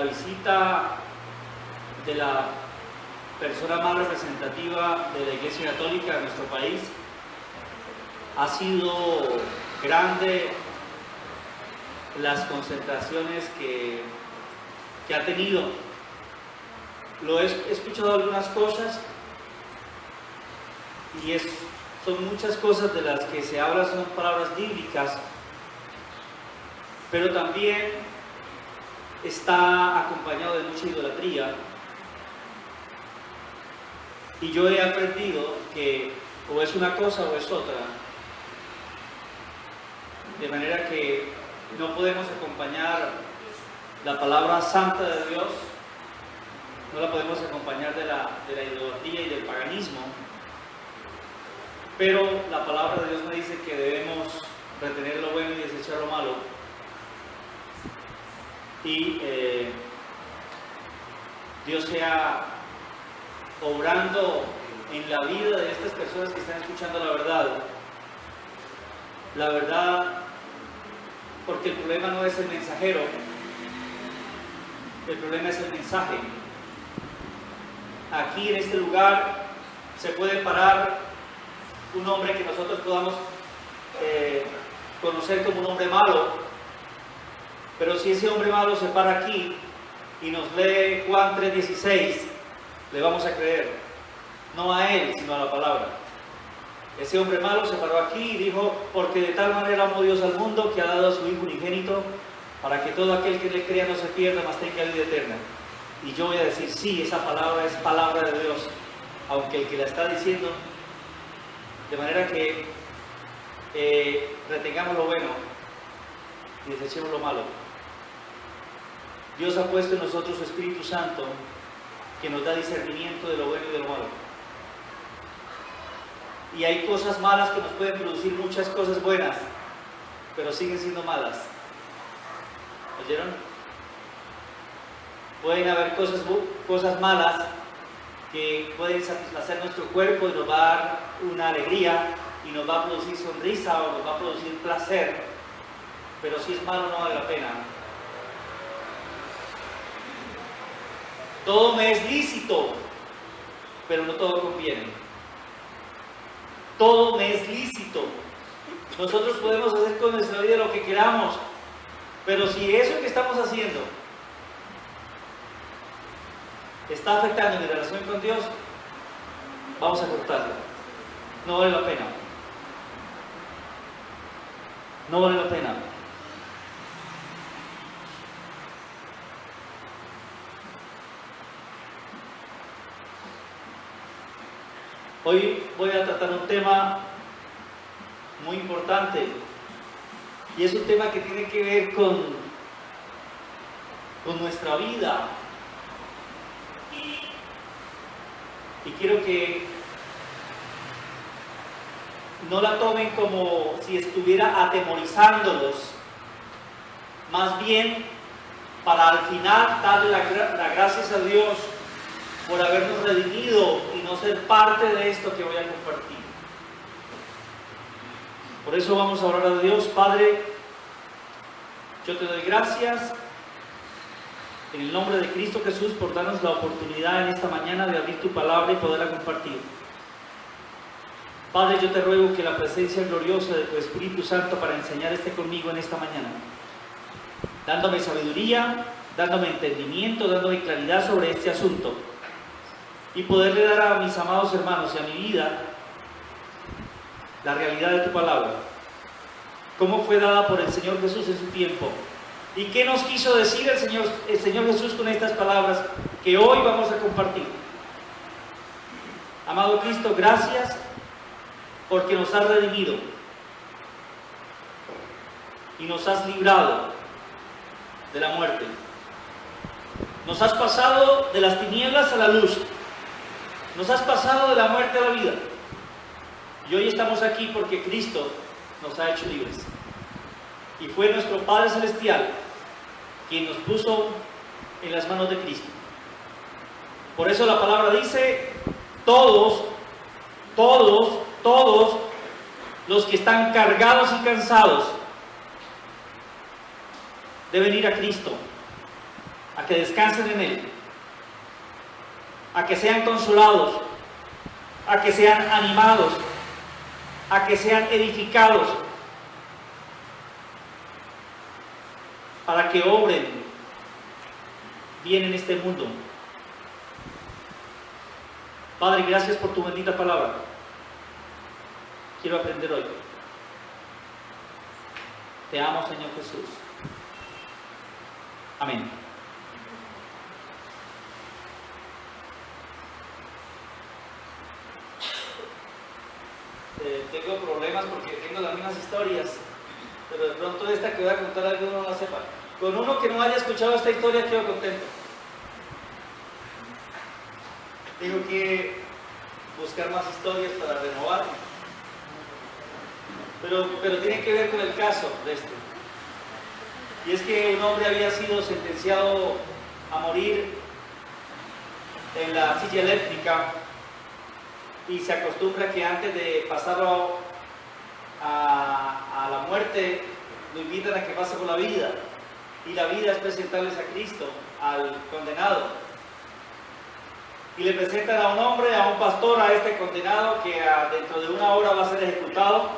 la visita de la persona más representativa de la Iglesia Católica de nuestro país. Ha sido grande las concentraciones que ha tenido. He escuchado algunas cosas y son muchas cosas de las que se habla, son palabras bíblicas, pero también está acompañado de mucha idolatría. Y yo he aprendido que o es una cosa o es otra, de manera que no podemos acompañar la palabra santa de Dios, no la podemos acompañar de la idolatría y del paganismo, pero la palabra de Dios me dice que debemos retener lo bueno y desechar lo malo. Y Dios sea obrando en la vida de estas personas que están escuchando la verdad, porque el problema no es el mensajero, el problema es el mensaje. Aquí en este lugar se puede parar un hombre que nosotros podamos conocer como un hombre malo, pero si ese hombre malo se para aquí y nos lee Juan 3:16, le vamos a creer, no a él, sino a la palabra. Ese hombre malo se paró aquí y dijo: porque de tal manera amó Dios al mundo que ha dado a su Hijo unigénito, para que todo aquel que le crea no se pierda, mas tenga vida eterna. Y yo voy a decir: sí, esa palabra es palabra de Dios, aunque el que la está diciendo, de manera que retengamos lo bueno y desechemos lo malo. Dios ha puesto en nosotros su Espíritu Santo, que nos da discernimiento de lo bueno y de lo malo. Y hay cosas malas que nos pueden producir muchas cosas buenas, pero siguen siendo malas. ¿Oyeron? Pueden haber cosas malas que pueden satisfacer nuestro cuerpo y nos va a dar una alegría y nos va a producir sonrisa o nos va a producir placer, pero si es malo no vale la pena. Todo me es lícito, pero no todo conviene. Todo me es lícito. Nosotros podemos hacer con nuestra vida lo que queramos, pero si eso que estamos haciendo está afectando mi relación con Dios, vamos a cortarlo. No vale la pena. No vale la pena. Hoy voy a tratar un tema muy importante, y es un tema que tiene que ver con nuestra vida. Y quiero que no la tomen como si estuviera atemorizándolos, más bien para al final darle las gracias a Dios por habernos redimido y no ser parte de esto que voy a compartir. Por eso vamos a orar a Dios. Padre, yo te doy gracias en el nombre de Cristo Jesús por darnos la oportunidad en esta mañana de abrir tu palabra y poderla compartir. Padre, yo te ruego que la presencia gloriosa de tu Espíritu Santo para enseñar esté conmigo en esta mañana, dándome sabiduría, dándome entendimiento, dándome claridad sobre este asunto, y poderle dar a mis amados hermanos y a mi vida la realidad de tu palabra, cómo fue dada por el Señor Jesús en su tiempo, y qué nos quiso decir el Señor Jesús con estas palabras que hoy vamos a compartir. Amado Cristo, gracias porque nos has redimido y nos has librado de la muerte. Nos has pasado de las tinieblas a la luz. Nos has pasado de la muerte a la vida. Y hoy estamos aquí porque Cristo nos ha hecho libres. Y fue nuestro Padre Celestial quien nos puso en las manos de Cristo. Por eso la palabra dice: todos los que están cargados y cansados deben ir a Cristo. a que descansen en Él, a que sean consolados, a que sean animados, a que sean edificados, para que obren bien en este mundo. Padre, gracias por tu bendita palabra. Quiero aprender hoy. Te amo, Señor Jesús. Amén. Tengo problemas porque tengo las mismas historias, pero de pronto esta que voy a contar alguno no la sepa. Con uno que no haya escuchado esta historia quedo contento. Tengo que buscar más historias para renovar, pero tiene que ver con el caso de este. Y es que un hombre había sido sentenciado a morir en la silla eléctrica, y se acostumbra que antes de pasarlo a la muerte lo invitan a que pase por la vida, y la vida es presentarles a Cristo, al condenado, y le presentan a un hombre, a un pastor, a este condenado que dentro de 1 hora va a ser ejecutado,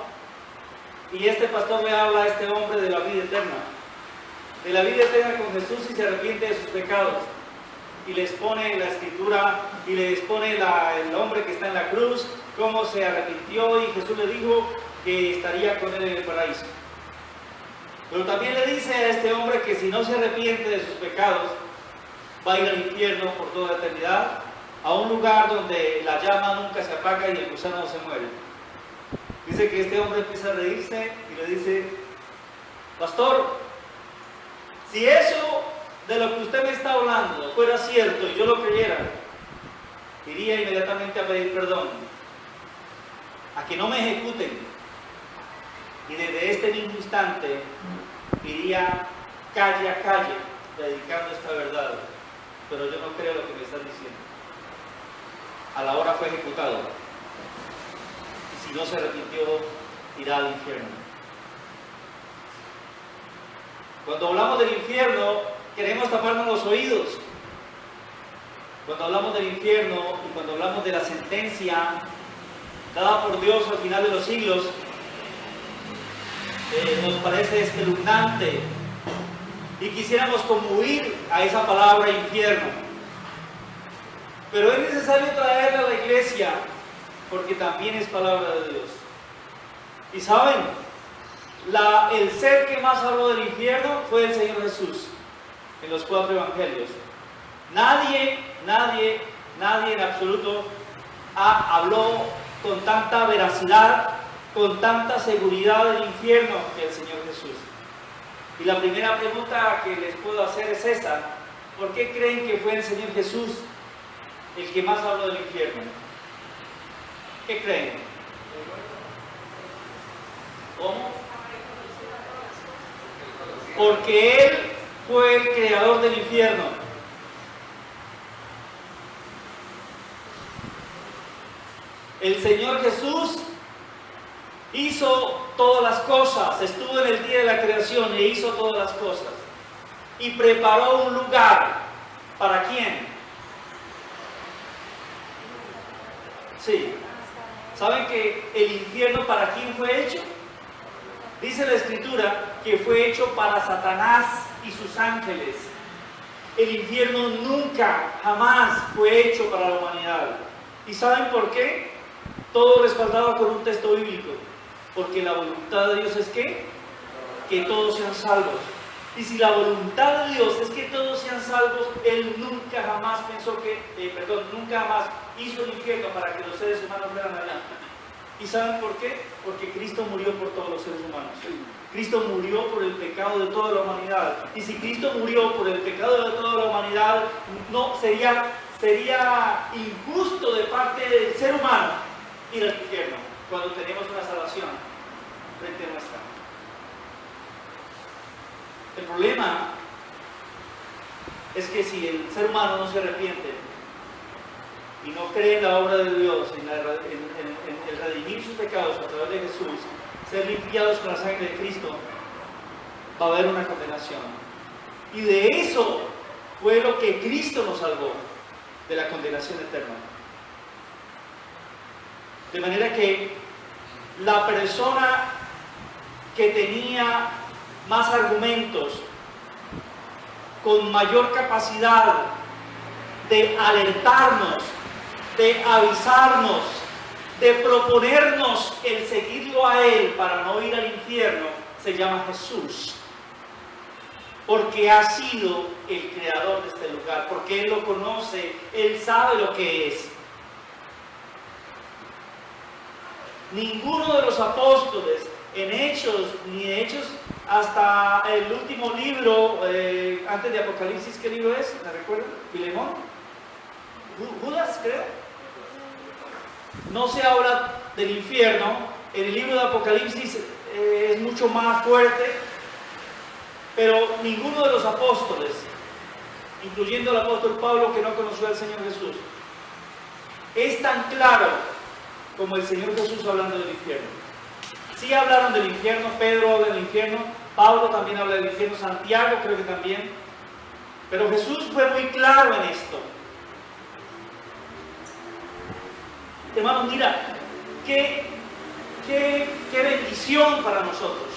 y este pastor le habla a este hombre de la vida eterna con Jesús, y se arrepiente de sus pecados, y les pone la escritura y les pone el hombre que está en la cruz, cómo se arrepintió, y Jesús le dijo que estaría con él en el paraíso. Pero también le dice a este hombre que si no se arrepiente de sus pecados, va a ir al infierno por toda la eternidad, a un lugar donde la llama nunca se apaga y el gusano no se muere. Dice que este hombre empieza a reírse y le dice: pastor, si eso de lo que usted me está hablando fuera cierto y yo lo creyera, iría inmediatamente a pedir perdón, a que no me ejecuten, y desde este mismo instante iría calle a calle predicando esta verdad. Pero yo no creo lo que me están diciendo. A la hora fue ejecutado, y si no se arrepintió, irá al infierno. Cuando hablamos del infierno, queremos taparnos los oídos. Cuando hablamos del infierno y cuando hablamos de la sentencia dada por Dios al final de los siglos, nos parece espeluznante y quisiéramos como huir a esa palabra infierno. Pero es necesario traerla a la iglesia porque también es palabra de Dios. Y saben, el ser que más habló del infierno fue el Señor Jesús en los 4 evangelios. Nadie en absoluto habló con tanta veracidad, con tanta seguridad del infierno que el Señor Jesús. Y la primera pregunta que les puedo hacer es esta: ¿por qué creen que fue el Señor Jesús el que más habló del infierno? ¿Qué creen? ¿Cómo? Porque Él fue el creador del infierno. El Señor Jesús hizo todas las cosas, estuvo en el día de la creación e hizo todas las cosas. Y preparó un lugar. ¿Para quién? Sí. ¿Saben que el infierno para quién fue hecho? Dice la Escritura que fue hecho para Satanás y sus ángeles. El infierno nunca, jamás fue hecho para la humanidad. ¿Y saben por qué? Todo respaldado con un texto bíblico. Porque la voluntad de Dios es ¿qué? Que todos sean salvos. Y si la voluntad de Dios es que todos sean salvos, Él nunca jamás pensó nunca jamás hizo el infierno para que los seres humanos fueran allá. ¿Y saben por qué? Porque Cristo murió por todos los seres humanos. Cristo murió por el pecado de toda la humanidad. Y si Cristo murió por el pecado de toda la humanidad, no sería injusto de parte del ser humano ir al infierno cuando tenemos una salvación frente a nuestra. El problema es que si el ser humano no se arrepiente y no cree en la obra de Dios, en el redimir sus pecados a través de Jesús, ser limpiados con la sangre de Cristo, va a haber una condenación. Y de eso fue lo que Cristo nos salvó de la condenación eterna. De manera que la persona que tenía más argumentos, con mayor capacidad de alertarnos, de avisarnos, de proponernos el seguirlo a Él para no ir al infierno, se llama Jesús. Porque ha sido el creador de este lugar, porque Él lo conoce, Él sabe lo que es. Ninguno de los apóstoles en Hechos, ni de Hechos hasta el último libro, antes de Apocalipsis, ¿qué libro es? ¿Me recuerdan? ¿Filemón? ¿Judas, creo? No se habla del infierno. En el libro de Apocalipsis es mucho más fuerte, pero ninguno de los apóstoles, incluyendo el apóstol Pablo, que no conoció al Señor Jesús, es tan claro como el Señor Jesús hablando del infierno. Sí hablaron del infierno, Pedro habla del infierno, Pablo también habla del infierno, Santiago creo que también, pero Jesús fue muy claro en esto. Hermanos, mira, qué bendición para nosotros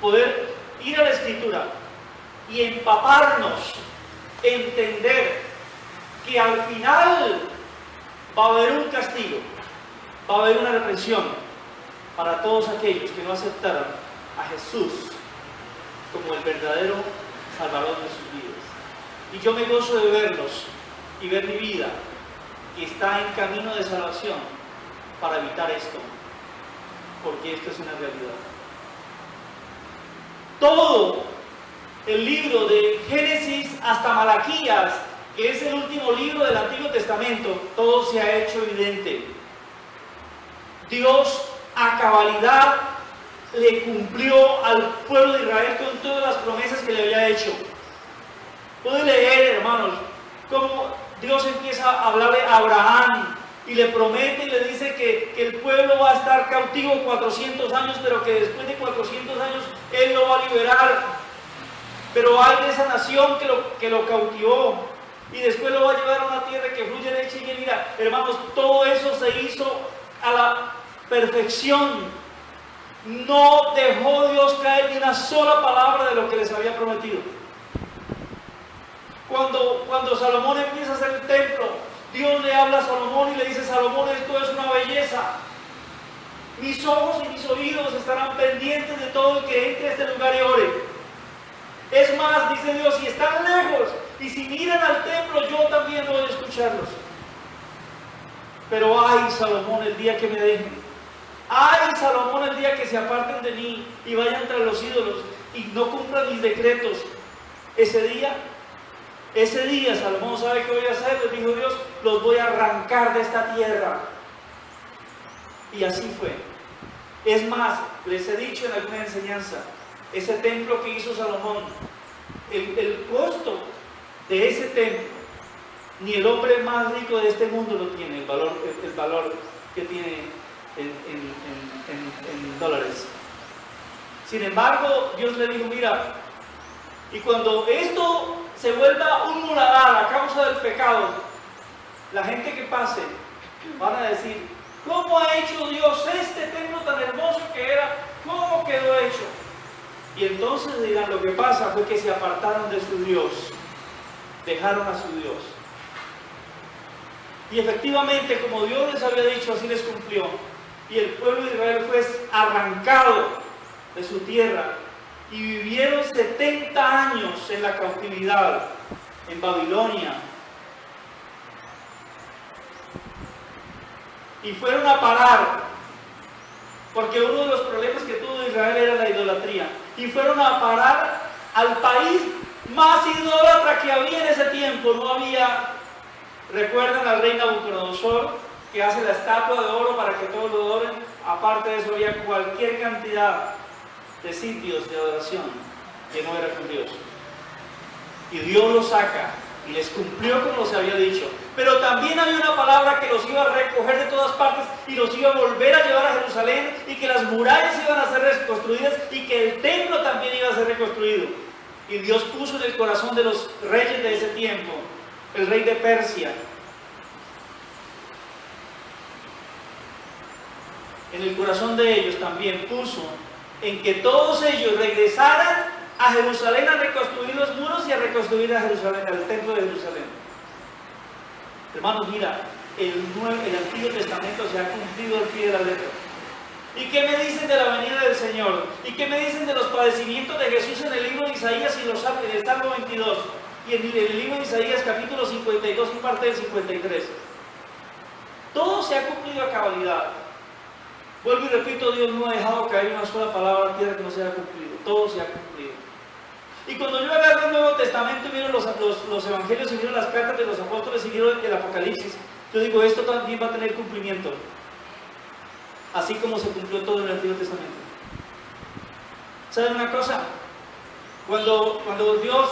poder ir a la Escritura y empaparnos, entender que al final va a haber un castigo, va a haber una reprensión para todos aquellos que no aceptaron a Jesús como el verdadero Salvador de sus vidas. Y yo me gozo de verlos y ver mi vida que está en camino de salvación para evitar esto, porque esto es una realidad. Todo el libro de Génesis hasta Malaquías, que es el último libro del Antiguo Testamento, todo se ha hecho evidente. Dios a cabalidad le cumplió al pueblo de Israel con todas las promesas que le había hecho. Puede leer, hermanos, cómo Dios empieza a hablarle a Abraham y le promete y le dice que el pueblo va a estar cautivo 400 años, pero que después de 400 años Él lo va a liberar. Pero hay de esa nación que lo cautivó y después lo va a llevar a una tierra que fluye leche y miel. Mira, hermanos, todo eso se hizo a la perfección. No dejó Dios caer ni una sola palabra de lo que les había prometido. Cuando Salomón empieza a hacer el templo, Dios le habla a Salomón y le dice: Salomón, esto es una belleza. Mis ojos y mis oídos estarán pendientes de todo el que entre a este lugar y ore. Es más, dice Dios, si están lejos y si miran al templo, yo también voy a escucharlos. Pero ay, Salomón, el día que me dejen. Ay, Salomón, el día que se aparten de mí y vayan tras los ídolos y no cumplan mis decretos. Ese día, Salomón, ¿sabe qué voy a hacer? Les dijo Dios: los voy a arrancar de esta tierra. Y así fue. Es más, les he dicho en alguna enseñanza, ese templo que hizo Salomón, el costo de ese templo, ni el hombre más rico de este mundo lo tiene, el valor que tiene en dólares. Sin embargo, Dios le dijo: mira, y cuando esto se vuelva un muladar a causa del pecado, la gente que pase van a decir: ¿cómo ha hecho Dios este templo tan hermoso que era? ¿Cómo quedó hecho? Y entonces dirán: lo que pasa fue que se apartaron de su Dios, dejaron a su Dios. Y efectivamente, como Dios les había dicho, así les cumplió. Y el pueblo de Israel fue arrancado de su tierra y vivieron 70 años en la cautividad en Babilonia. Y fueron a parar, porque uno de los problemas que tuvo Israel era la idolatría. Y fueron a parar al país más idólatra que había en ese tiempo. No había, recuerdan al rey Nabucodonosor, que hace la estatua de oro para que todos lo adoren. Aparte de eso, había cualquier cantidad de sitios de adoración que no era con Dios. Y Dios los saca y les cumplió como se había dicho. Pero también había una palabra que los iba a recoger de todas partes y los iba a volver a llevar a Jerusalén, y que las murallas iban a ser reconstruidas y que el templo también iba a ser reconstruido. Y Dios puso en el corazón de los reyes de ese tiempo, el rey de Persia, en el corazón de ellos también puso en que todos ellos regresaran a Jerusalén a reconstruir los muros y a reconstruir a Jerusalén, al templo de Jerusalén. Hermanos, mira, el Antiguo Testamento se ha cumplido al pie de la letra. ¿Y qué me dicen de la venida del Señor? ¿Y qué me dicen de los padecimientos de Jesús en el libro de Isaías y en el Salmo 22? Y en el libro de Isaías capítulo 52 y parte del 53. Todo se ha cumplido a cabalidad. Vuelvo y repito, Dios no ha dejado caer una sola palabra a la tierra que no se haya cumplido. Todo se ha cumplido. Y cuando yo agarro el Nuevo Testamento y miro los evangelios y miro las cartas de los apóstoles y miro el Apocalipsis, yo digo, esto también va a tener cumplimiento. Así como se cumplió todo en el Antiguo Testamento. ¿Saben una cosa? Cuando Dios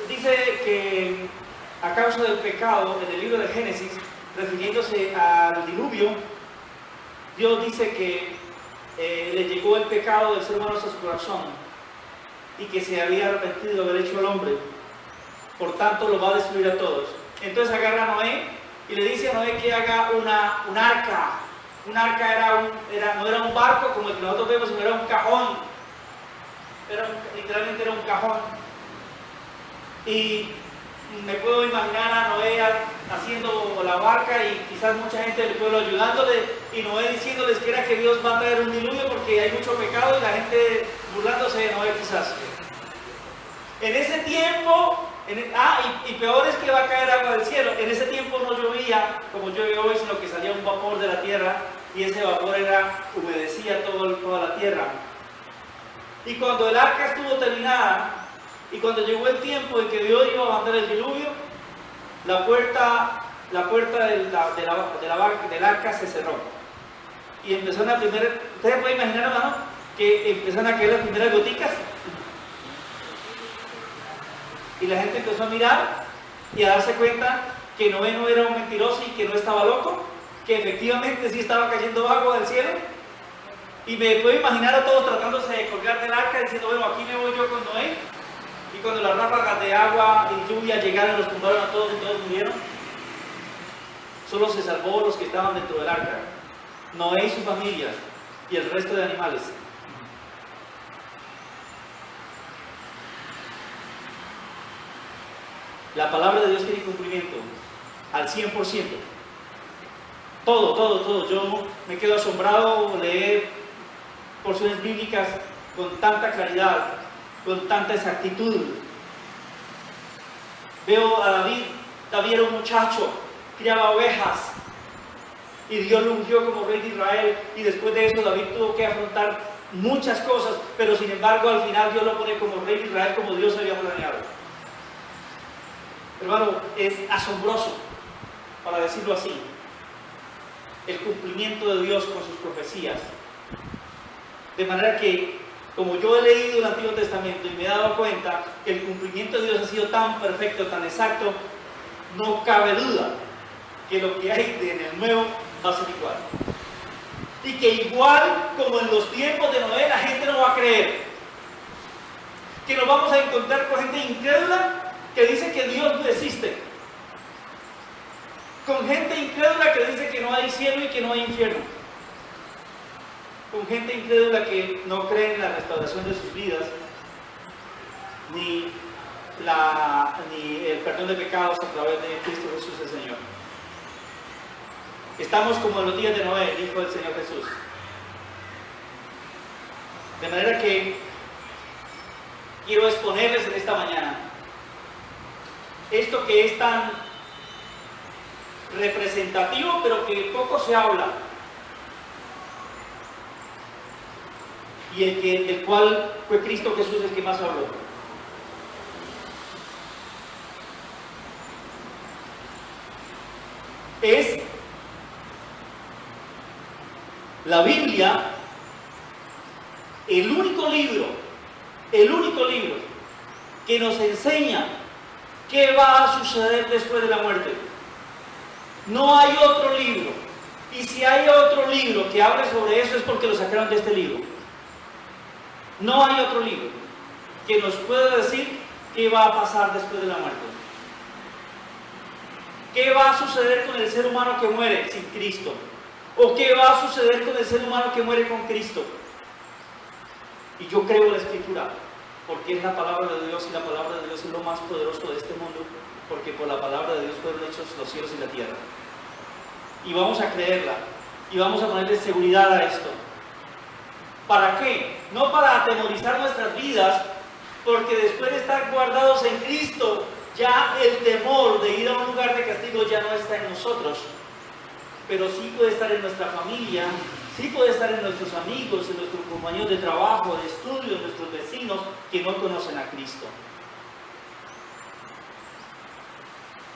dice que a causa del pecado, en el libro de Génesis, refiriéndose al diluvio, Dios dice que le llegó el pecado del ser humano a su corazón y que se había arrepentido de haber hecho al hombre, por tanto lo va a destruir a todos. Entonces agarra a Noé y le dice a Noé que haga un arca. Un arca no era un barco como el que nosotros vemos, sino era un cajón. Literalmente era un cajón. Y me puedo imaginar a Noé haciendo la barca y quizás mucha gente del pueblo ayudándole, y Noé diciéndoles que era que Dios va a traer un diluvio porque hay mucho pecado, y la gente burlándose de Noé quizás. En ese tiempo, y peor es que va a caer agua del cielo. En ese tiempo no llovía como llueve hoy, sino que salía un vapor de la tierra, y ese vapor humedecía toda la tierra. Y cuando el arca estuvo terminada, y cuando llegó el tiempo en que Dios iba a mandar el diluvio, la puerta del arca se cerró. Y empezaron a ustedes pueden imaginar, hermano, que empezaron a caer las primeras goticas. Y la gente empezó a mirar y a darse cuenta que Noé no era un mentiroso y que no estaba loco, que efectivamente sí estaba cayendo agua del cielo. Y me puedo imaginar a todos tratándose de colgar del arca diciendo, bueno, aquí me voy yo con Noé. Y cuando las ráfagas de agua y lluvia llegaron, los tumbaron a todos y todos murieron. Solo se salvó los que estaban dentro del arca, Noé y su familia y el resto de animales. La palabra de Dios tiene cumplimiento al 100%. Todo. Yo me quedo asombrado leer porciones bíblicas con tanta claridad, con tanta exactitud. Veo a David era un muchacho, criaba ovejas, y Dios lo ungió como rey de Israel, y después de eso David tuvo que afrontar muchas cosas, pero sin embargo al final Dios lo pone como rey de Israel, como Dios había planeado. Hermano, es asombroso, para decirlo así, el cumplimiento de Dios con sus profecías. De manera que, como yo he leído el Antiguo Testamento y me he dado cuenta que el cumplimiento de Dios ha sido tan perfecto, tan exacto, no cabe duda que lo que hay en el Nuevo va a ser igual. Y que igual como en los tiempos de Noé, la gente no va a creer. Que nos vamos a encontrar con gente incrédula que dice que Dios no existe. Con gente incrédula que dice que no hay cielo y que no hay infierno. Con gente incrédula que no cree en la restauración de sus vidas, ni el perdón de pecados a través de Cristo Jesús el Señor. Estamos como en los días de Noé, dijo el Señor Jesús. De manera que quiero exponerles en esta mañana esto que es tan representativo, pero que poco se habla, y del cual fue Cristo Jesús el que más habló. Es la Biblia el único libro que nos enseña qué va a suceder después de la muerte. No hay otro libro, y si hay otro libro que hable sobre eso es porque lo sacaron de este libro. No hay otro libro que nos pueda decir ¿qué va a pasar después de la muerte? ¿Qué va a suceder con el ser humano que muere sin Cristo? ¿O qué va a suceder con el ser humano que muere con Cristo? Y yo creo en la Escritura, porque es la palabra de Dios, y la palabra de Dios es lo más poderoso de este mundo, porque por la palabra de Dios fueron hechos los cielos y la tierra. Y vamos a creerla, y vamos a ponerle seguridad a esto. ¿Para qué? No para atemorizar nuestras vidas, porque después de estar guardados en Cristo, ya el temor de ir a un lugar de castigo ya no está en nosotros, pero sí puede estar en nuestra familia, sí puede estar en nuestros amigos, en nuestros compañeros de trabajo, de estudio, en nuestros vecinos que no conocen a Cristo.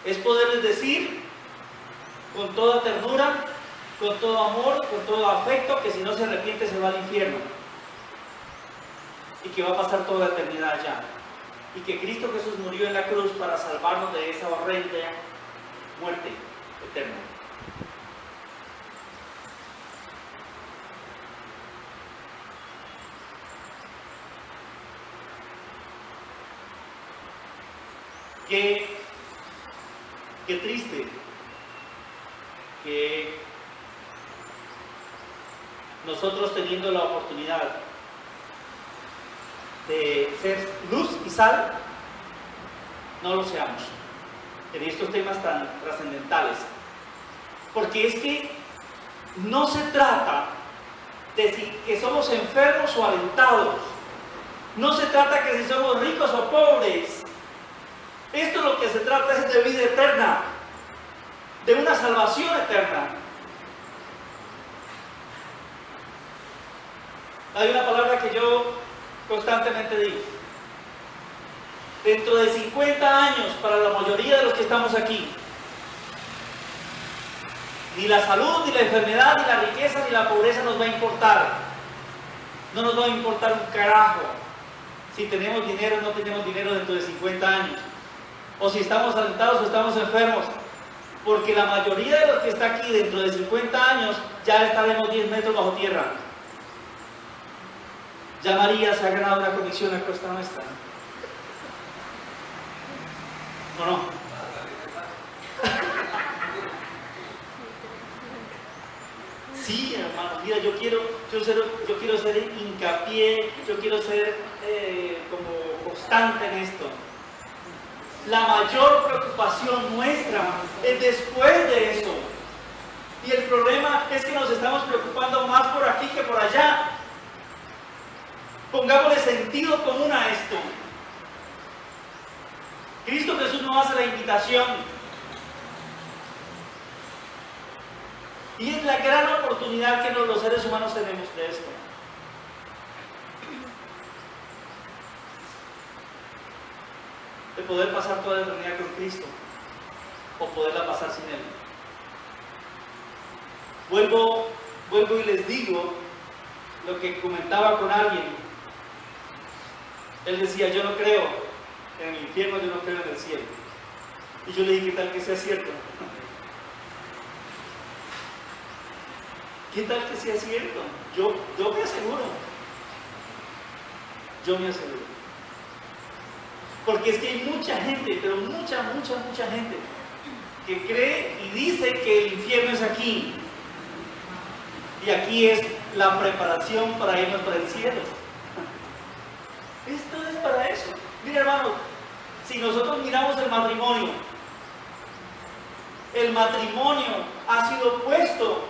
Es poderles decir con toda ternura, con todo amor, con todo afecto, que si no se arrepiente se va al infierno y que va a pasar toda la eternidad allá, y que Cristo Jesús murió en la cruz para salvarnos de esa horrenda muerte eterna. Qué triste que nosotros, teniendo la oportunidad de ser luz y sal, no lo seamos en estos temas tan trascendentales. Porque es que no se trata de si que somos enfermos o alentados, no se trata que si somos ricos o pobres. Esto lo que se trata es de vida eterna, de una salvación eterna. Hay una palabra que yo constantemente digo: dentro de 50 años, para la mayoría de los que estamos aquí, ni la salud, ni la enfermedad, ni la riqueza, ni la pobreza nos va a importar. No nos va a importar un carajo si tenemos dinero o no tenemos dinero dentro de 50 años, o si estamos alentados o estamos enfermos, porque la mayoría de los que está aquí dentro de 50 años ya estaremos 10 metros bajo tierra. Ya María se ha ganado una comisión a costa nuestra, ¿o no? Sí, hermano, mira, yo quiero hacer hincapié, yo quiero ser como constante en esto. La mayor preocupación nuestra es después de eso. Y el problema es que nos estamos preocupando más por aquí que por allá. Pongámosle sentido común a esto. Cristo Jesús nos hace la invitación. Y es la gran oportunidad que los seres humanos tenemos de esto. De poder pasar toda la eternidad con Cristo, o poderla pasar sin Él. Vuelvo y les digo lo que comentaba con alguien. Él decía: yo no creo en el infierno, yo no creo en el cielo. Y yo le dije: ¿qué tal que sea cierto? ¿Qué tal que sea cierto? Yo me aseguro. Yo me aseguro. Porque es que hay mucha gente, pero mucha gente, que cree y dice que el infierno es aquí. Y aquí es la preparación para irnos para el cielo. Esto es para eso. Mira, hermano, si nosotros miramos el matrimonio ha sido puesto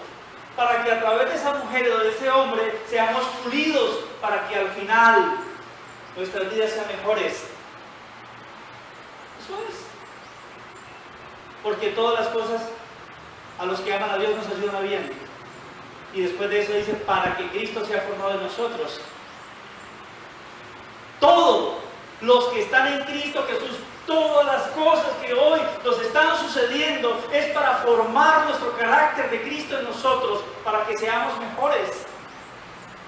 para que a través de esa mujer o de ese hombre seamos pulidos, para que al final nuestras vidas sean mejores. Eso es. Porque todas las cosas a los que aman a Dios nos ayudan a bien. Y después de eso dice: para que Cristo sea formado en nosotros. Todos los que están en Cristo Jesús, todas las cosas que hoy nos están sucediendo es para formar nuestro carácter de Cristo en nosotros, para que seamos mejores.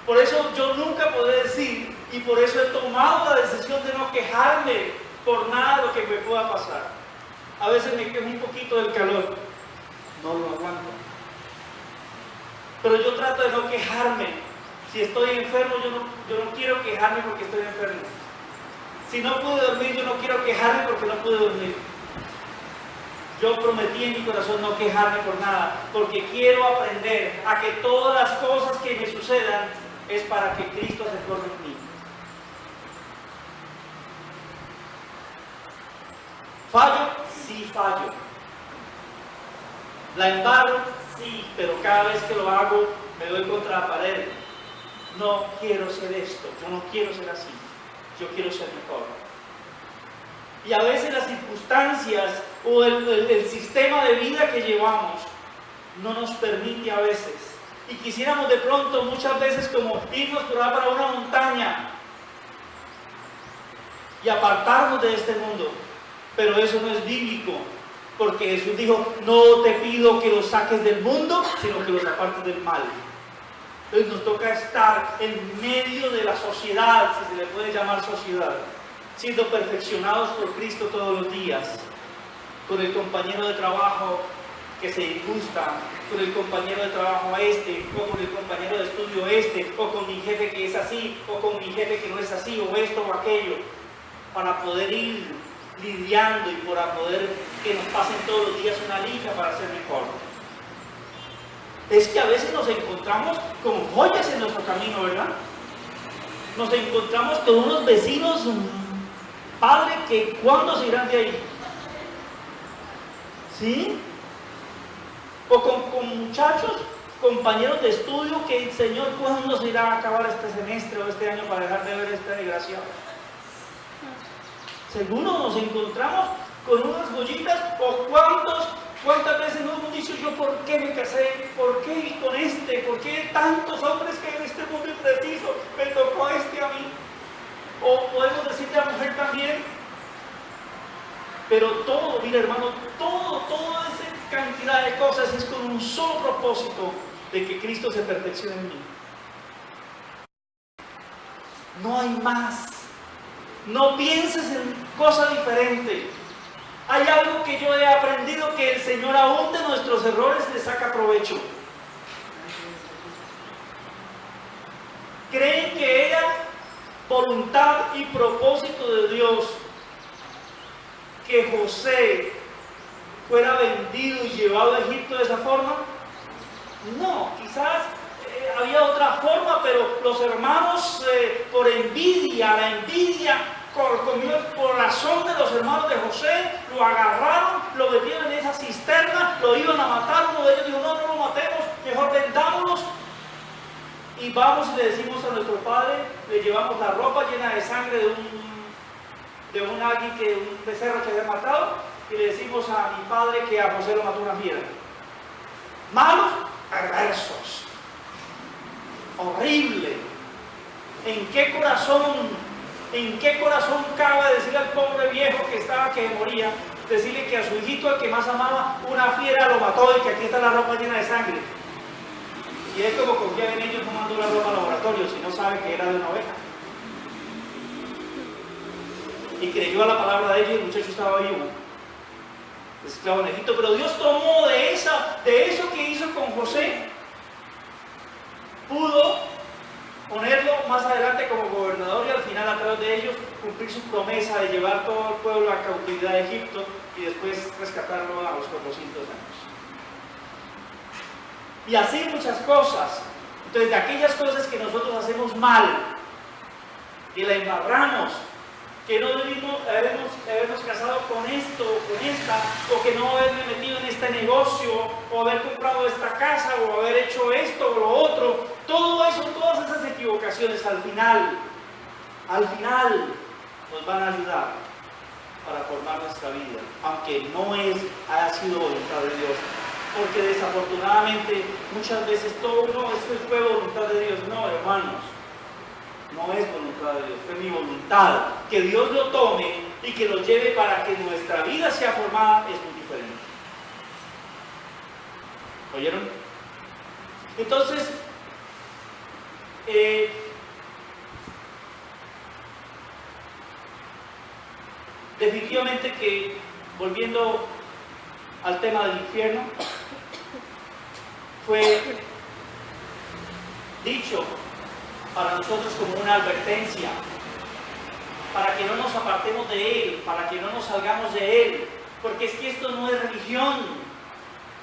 Por eso yo nunca podré decir, y por eso he tomado la decisión de no quejarme por nada de lo que me pueda pasar. A veces me quejo un poquito del calor, no lo aguanto. Pero yo trato de no quejarme. Si estoy enfermo, yo no quiero quejarme porque estoy enfermo. Si no pude dormir, yo no quiero quejarme porque no pude dormir. Yo prometí en mi corazón no quejarme por nada, porque quiero aprender a que todas las cosas que me sucedan es para que Cristo se forme en mí. ¿Fallo? Sí, fallo. ¿La embarro? Sí, pero cada vez que lo hago me doy contra la pared. No quiero ser esto, yo no quiero ser así, yo quiero ser mejor. Y a veces las circunstancias o el sistema de vida que llevamos no nos permite a veces. Y quisiéramos de pronto muchas veces como irnos por ahí para una montaña y apartarnos de este mundo. Pero eso no es bíblico, porque Jesús dijo, no te pido que los saques del mundo, sino que los apartes del mal. Entonces nos toca estar en medio de la sociedad, si se le puede llamar sociedad, siendo perfeccionados por Cristo todos los días, con el compañero de trabajo que se disgusta, con el compañero de trabajo este, o con el compañero de estudio este, o con mi jefe que es así, o con mi jefe que no es así, o esto o aquello, para poder ir lidiando y para poder que nos pasen todos los días una lija para ser mejor. Es que a veces nos encontramos con joyas en nuestro camino, ¿verdad? Nos encontramos con unos vecinos, padre, que ¿cuándo se irán de ahí? ¿Sí? O con muchachos, compañeros de estudio, que el Señor, ¿cuándo se irá a acabar este semestre o este año para dejar de ver esta desgraciado? Seguro nos encontramos con unas joyitas, o cuántas veces nos hemos dicho, yo por qué me casé, por qué con este, por qué tantos hombres que en este mundo impreciso me tocó a este a mí. O podemos decirle a la mujer también, pero todo, mira hermano, toda esa cantidad de cosas es con un solo propósito, de que Cristo se perfeccione en mí. No hay más. No pienses en cosa diferente. Hay algo que yo he aprendido, que el Señor aún de nuestros errores le saca provecho. ¿Creen que era voluntad y propósito de Dios que José fuera vendido y llevado a Egipto de esa forma? No, quizás había otra forma, pero los hermanos por envidia, la envidia comió el corazón de los hermanos de José, lo agarraron, lo metieron en esa cisterna, lo iban a matar. Uno de ellos dijo, no lo matemos, mejor vendámoslos y vamos y le decimos a nuestro padre, le llevamos la ropa llena de sangre de un becerro que había matado, y le decimos a mi padre que a José lo mató una fiera. Malos, perversos, horrible. ¿En qué corazón cabe decirle al pobre viejo que moría, decirle que a su hijito, al que más amaba, una fiera lo mató y que aquí está la ropa llena de sangre? Y él, como confía en ellos, no mandó la ropa al laboratorio, si no sabe que era de una oveja. Y creyó a la palabra de ellos y el muchacho estaba vivo, esclavo en Egipto. Pero Dios tomó de eso que hizo con José, pudo ponerlo más adelante como gobernador y al final, a través de ellos, cumplir su promesa de llevar todo el pueblo a cautividad de Egipto y después rescatarlo a los 400 años. Y así muchas cosas. Entonces, de aquellas cosas que nosotros hacemos mal, que la embarramos, que no debimos habernos casado con esto o con esta, o que no haberme metido en este negocio, o haber comprado esta casa, o haber hecho esto o lo otro. Todo eso, todas esas equivocaciones al final nos van a ayudar para formar nuestra vida, aunque no haya sido voluntad de Dios. Porque desafortunadamente muchas veces todo, no, esto fue voluntad de Dios. No, hermanos, no es voluntad de Dios, fue mi voluntad. Que Dios lo tome y que lo lleve para que nuestra vida sea formada es muy diferente. ¿Oyeron? Entonces, definitivamente que, volviendo al tema del infierno, fue dicho para nosotros como una advertencia, para que no nos apartemos de Él, para que no nos salgamos de Él, porque es que esto no es religión,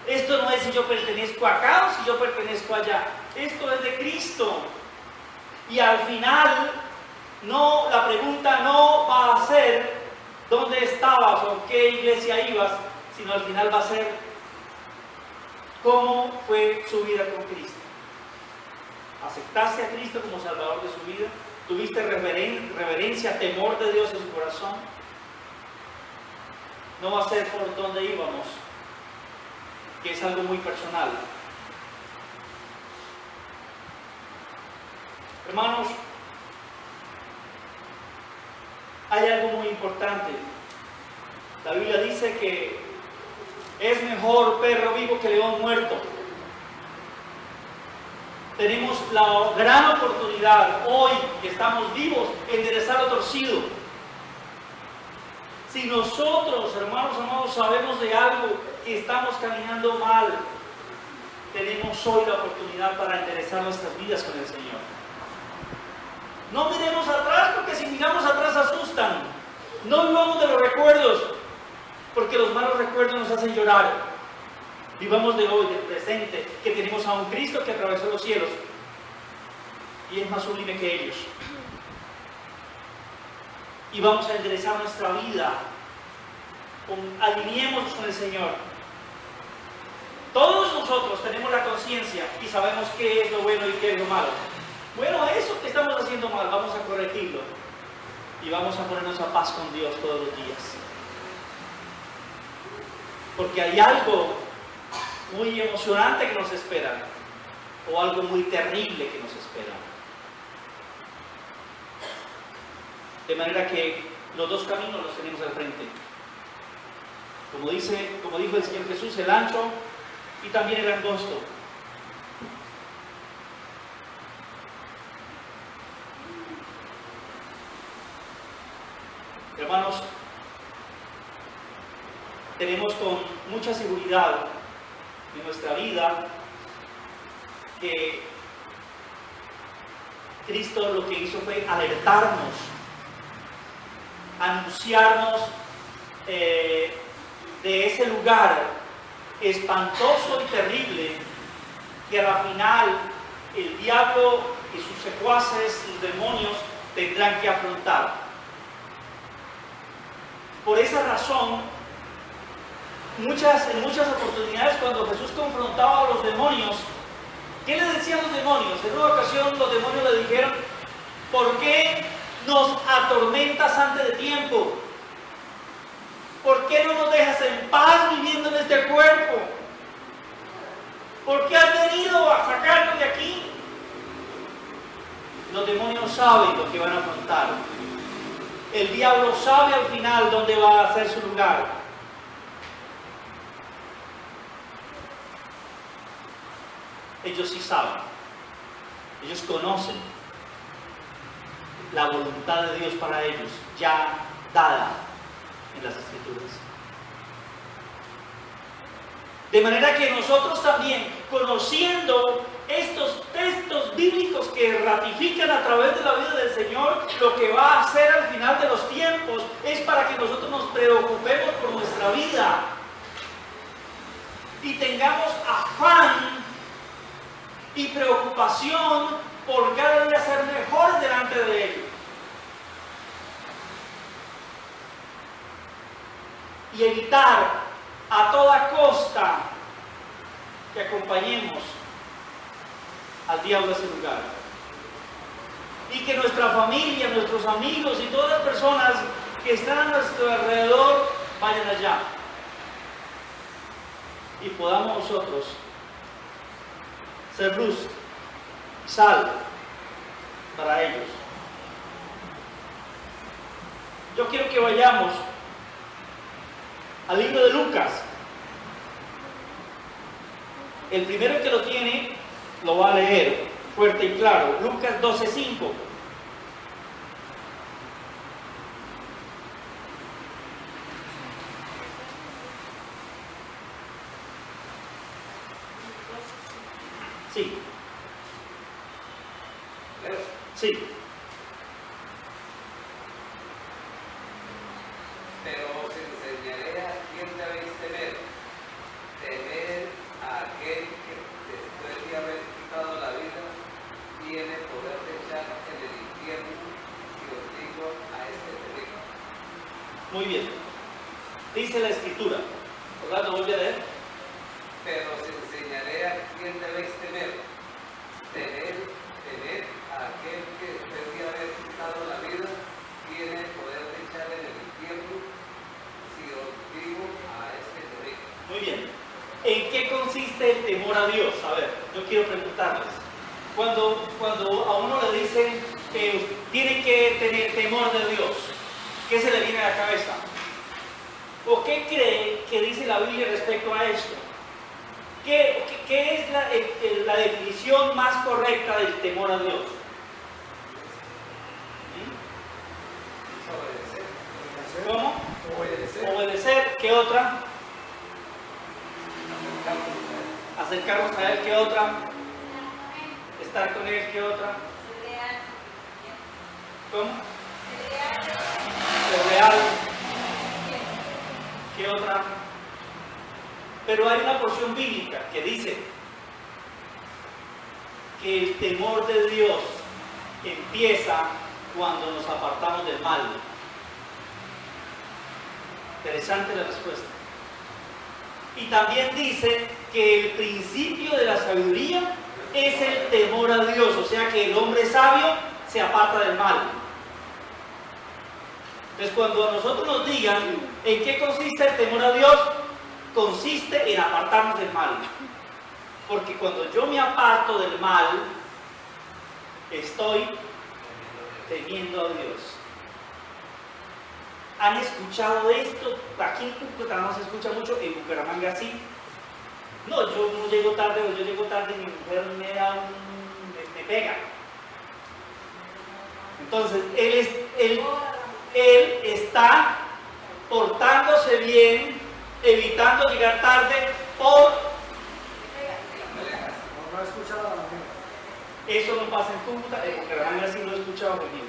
esto no es si yo pertenezco acá o si yo pertenezco allá, esto es de Cristo. Y al final, no, la pregunta no va a ser dónde estabas o qué iglesia ibas, sino al final va a ser cómo fue su vida con Cristo. ¿Aceptaste a Cristo como Salvador de su vida? ¿Tuviste reverencia, temor de Dios en su corazón? No va a ser por dónde íbamos, que es algo muy personal. Hermanos, hay algo muy importante. La Biblia dice que es mejor perro vivo que león muerto. Tenemos la gran oportunidad hoy que estamos vivos de enderezar lo torcido. Si nosotros, hermanos amados, sabemos de algo que estamos caminando mal, tenemos hoy la oportunidad para enderezar nuestras vidas con el Señor. No miremos atrás, porque si miramos atrás asustan. No vivamos de los recuerdos, porque los malos recuerdos nos hacen llorar. Vivamos de hoy, del presente, que tenemos a un Cristo que atravesó los cielos y es más sublime que ellos. Y vamos a enderezar nuestra vida. Alineémonos con el Señor. Todos nosotros tenemos la conciencia y sabemos qué es lo bueno y qué es lo malo. Bueno, eso que estamos haciendo mal, vamos a corregirlo y vamos a ponernos a paz con Dios todos los días. Porque hay algo muy emocionante que nos espera o algo muy terrible que nos espera. De manera que los dos caminos los tenemos al frente. Como dijo el Señor Jesús, el ancho y también el angosto. Hermanos, tenemos con mucha seguridad en nuestra vida que Cristo lo que hizo fue alertarnos, anunciarnos de ese lugar espantoso y terrible que a la final el diablo y sus secuaces, sus demonios, tendrán que afrontar. Por esa razón, en muchas oportunidades cuando Jesús confrontaba a los demonios, ¿qué le decían los demonios? En una ocasión los demonios le dijeron: ¿por qué nos atormentas antes de tiempo? ¿Por qué no nos dejas en paz viviendo en este cuerpo? ¿Por qué has venido a sacarnos de aquí? Los demonios saben lo que van a afrontar. El diablo sabe al final dónde va a ser su lugar. Ellos sí saben. Ellos conocen la voluntad de Dios para ellos, ya dada en las Escrituras. De manera que nosotros también, conociendo estos textos bíblicos que ratifican a través de la vida del Señor, lo que va a hacer al final de los tiempos es para que nosotros nos preocupemos por nuestra vida y tengamos afán y preocupación por cada día ser mejores delante de Él. Y evitar a toda costa que acompañemos al diablo a ese lugar. Y que nuestra familia, nuestros amigos y todas las personas que están a nuestro alrededor vayan allá. Y podamos nosotros ser luz, sal para ellos. Yo quiero que vayamos al libro de Lucas. El primero que lo tiene lo va a leer fuerte y claro. Lucas 12:5. Sí. Sí. Muy bien. Dice la Escritura. Orlando, vuelve a leer. Pero os enseñaré a quién debéis temer. Tener a aquel que después de haber quitado la vida tiene el poder de echar en el infierno. Si os digo a este tenéis. Muy bien. ¿En qué consiste el temor a Dios? A ver, yo quiero preguntarles. Cuando a uno le dicen que tiene que tener temor de Dios, ¿qué se le viene a la cabeza? ¿O qué cree que dice la Biblia respecto a esto? ¿Qué es la definición más correcta del temor a Dios? Obedecer. ¿Cómo? Obedecer. Obedecer. ¿Qué otra? Acercarnos a Él. ¿Qué otra? Estar con Él. ¿Qué otra? ¿Cómo? Ser leal. ¿Qué otra? Pero hay una porción bíblica que dice que el temor de Dios empieza cuando nos apartamos del mal. Interesante la respuesta. Y también dice que el principio de la sabiduría es el temor a Dios, o sea que el hombre sabio se aparta del mal. Entonces, cuando a nosotros nos digan en qué consiste el temor a Dios, consiste en apartarnos del mal. Porque cuando yo me aparto del mal, estoy temiendo a Dios. ¿Han escuchado esto? Aquí en Cúcuta no se escucha mucho, en Bucaramanga sí. No, yo no llego tarde, o yo llego tarde y mi mujer me pega. Entonces, él está portándose bien, evitando llegar tarde por... No he escuchado a la mujer. Eso no pasa en Cúcuta, en Bucaramanga sí lo he escuchado conmigo.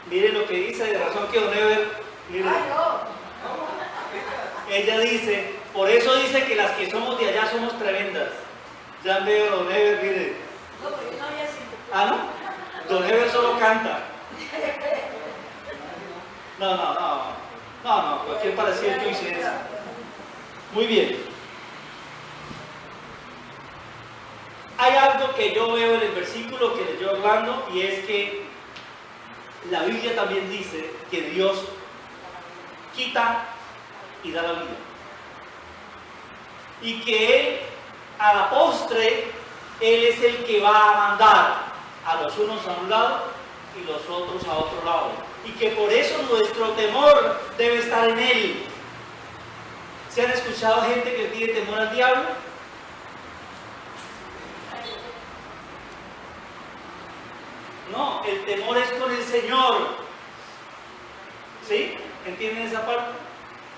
Mire lo que dice, de razón que Don Ever, mire, ella dice, por eso dice que las que somos de allá somos tremendas. Ya veo a Don Ever, mire. Ah, ¿no? Don Ever solo canta. No, cualquier parecido es coincidencia. Muy bien. Hay algo que yo veo en el versículo que leyó Orlando, y es que la Biblia también dice que Dios quita y da la vida. Y que Él, a la postre, Él es el que va a mandar a los unos a un lado y los otros a otro lado. Y que por eso nuestro temor debe estar en Él. ¿Se han escuchado gente que tiene temor al diablo? No, el temor es con el Señor. ¿Sí? ¿Entienden esa parte?